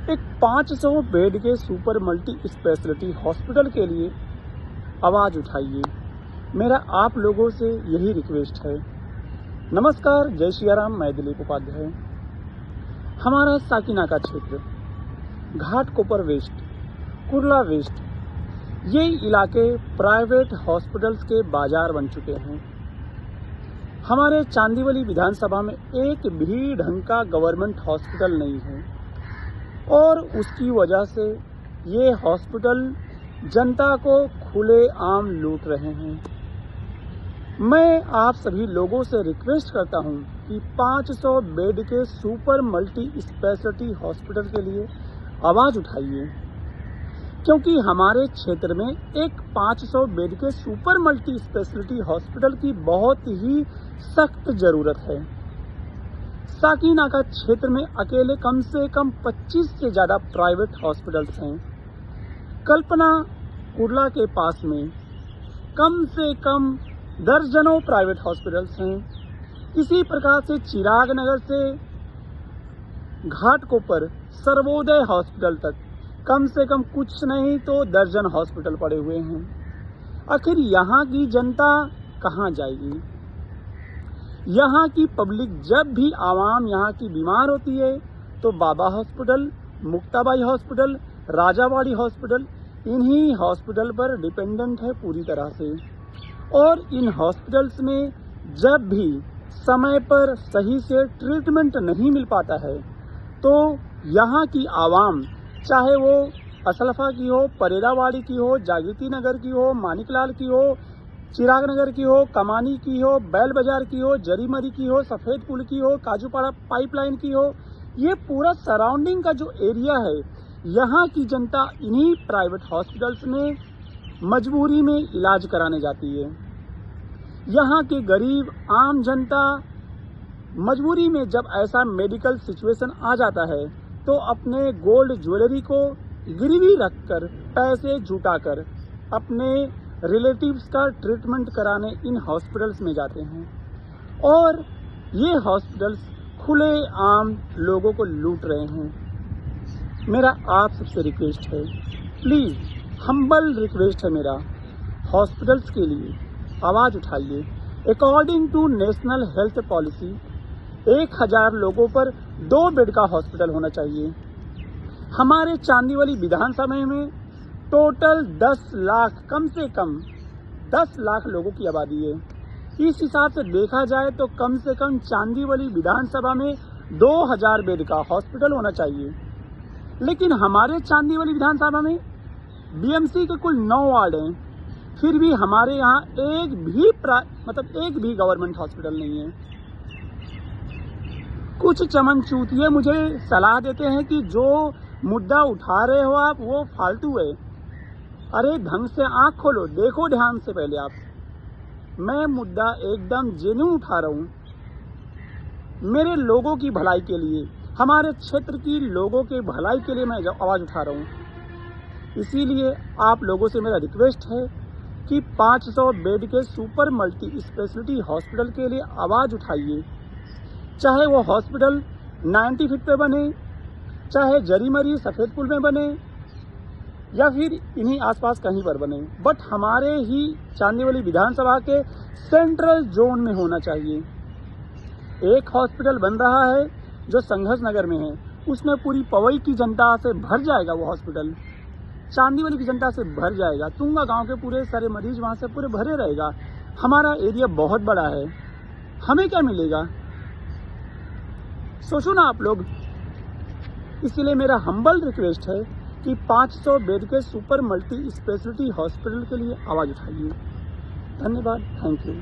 एक 500 बेड के super multi speciality hospital के लिए आवाज़ उठाइए। मेरा आप लोगों से यही रिक्वेस्ट है। नमस्कार, जय सियाराम। मैं दिलीप उपाध्याय। हमारा साकीनाका क्षेत्र, घाटकोपर वेस्ट, कुर्ला वेस्ट, ये इलाके प्राइवेट हॉस्पिटल्स के बाजार बन चुके हैं। हमारे चांदीवली विधानसभा में एक भी ढंग का गवर्नमेंट हॉस्पिटल नहीं है और उसकी वजह से ये हॉस्पिटल जनता को खुले आम लूट रहे हैं। मैं आप सभी लोगों से रिक्वेस्ट करता हूं कि 500 बेड के सुपर मल्टी स्पेशलिटी हॉस्पिटल के लिए आवाज़ उठाइए, क्योंकि हमारे क्षेत्र में एक 500 बेड के सुपर मल्टी स्पेशलिटी हॉस्पिटल की बहुत ही सख्त ज़रूरत है। साकीनाका क्षेत्र में अकेले कम से कम 25 से ज़्यादा प्राइवेट हॉस्पिटल्स हैं। कल्पना कुर्ला के पास में कम से कम दर्जनों प्राइवेट हॉस्पिटल्स हैं। इसी प्रकार से चिराग नगर से घाटकोपर सर्वोदय हॉस्पिटल तक कम से कम कुछ नहीं तो दर्जन हॉस्पिटल पड़े हुए हैं। आखिर यहाँ की जनता कहाँ जाएगी? यहाँ की पब्लिक जब भी आवाम यहाँ की बीमार होती है तो Baba hospital, Muktabai hospital, Rajawadi hospital, इन्हीं हॉस्पिटल पर डिपेंडेंट है पूरी तरह से। और इन हॉस्पिटल्स में जब भी समय पर सही से ट्रीटमेंट नहीं मिल पाता है तो यहाँ की आवाम, चाहे वो असलफा की हो, परेरावाड़ी की हो, जागृति नगर की हो, मानिकलाल की हो, चिराग नगर की हो, कमानी की हो, बैल बाजार की हो, जरीमरी की हो, सफ़ेद पुल की हो, काजूपाड़ा पाइपलाइन की हो, ये पूरा सराउंडिंग का जो एरिया है, यहाँ की जनता इन्हीं प्राइवेट हॉस्पिटल्स में मजबूरी में इलाज कराने जाती है। यहाँ के गरीब आम जनता मजबूरी में जब ऐसा मेडिकल सिचुएशन आ जाता है तो अपने गोल्ड ज्वेलरी को गिरवी रखकर पैसे जुटाकर अपने रिलेटिव्स का ट्रीटमेंट कराने इन हॉस्पिटल्स में जाते हैं और ये हॉस्पिटल्स खुले आम लोगों को लूट रहे हैं। मेरा आप सबसे रिक्वेस्ट है, प्लीज़ हम्बल रिक्वेस्ट है मेरा, हॉस्पिटल्स के लिए आवाज़ उठाइए। According to national health policy 1000 लोगों पर 2 बेड का हॉस्पिटल होना चाहिए। हमारे चांदीवली विधानसभा में टोटल 10 लाख, कम से कम 10 लाख लोगों की आबादी है। इस हिसाब से देखा जाए तो कम से कम चांदीवली विधानसभा में 2000 बेड का हॉस्पिटल होना चाहिए। लेकिन हमारे चांदीवली विधानसभा में बीएमसी के कुल 9 वार्ड हैं, फिर भी हमारे यहाँ एक भी गवर्नमेंट हॉस्पिटल नहीं है। कुछ चमनचूतिये मुझे सलाह देते हैं कि जो मुद्दा उठा रहे हो आप वो फालतू है। अरे ढंग से आँख खोलो, देखो ध्यान से पहले आप। मैं मुद्दा एकदम जेन्युइन उठा रहा हूँ। मेरे लोगों की भलाई के लिए, हमारे क्षेत्र की लोगों के भलाई के लिए मैं आवाज़ उठा रहा हूँ। इसीलिए आप लोगों से मेरा रिक्वेस्ट है कि 500 बेड के सुपर मल्टी स्पेशलिटी हॉस्पिटल के लिए आवाज़ उठाइए। चाहे वो हॉस्पिटल 90 फीट पे बने, चाहे जरीमरी सफ़ेद पुल में बने या फिर इन्हीं आसपास कहीं पर बने, बट हमारे ही चांदीवली विधानसभा के सेंट्रल जोन में होना चाहिए। एक हॉस्पिटल बन रहा है जो संघर्ष नगर में है, उसमें पूरी पवई की जनता से भर जाएगा। वो हॉस्पिटल चांदीवली की जनता से भर जाएगा। तुंगा गांव के पूरे सारे मरीज वहाँ से पूरे भरे रहेगा। हमारा एरिया बहुत बड़ा है, हमें क्या मिलेगा? सोचो ना आप लोग। इसलिए मेरा हम्बल रिक्वेस्ट है कि 500 बेड के सुपर मल्टी स्पेशलिटी हॉस्पिटल के लिए आवाज़ उठाइए। धन्यवाद, थैंक यू।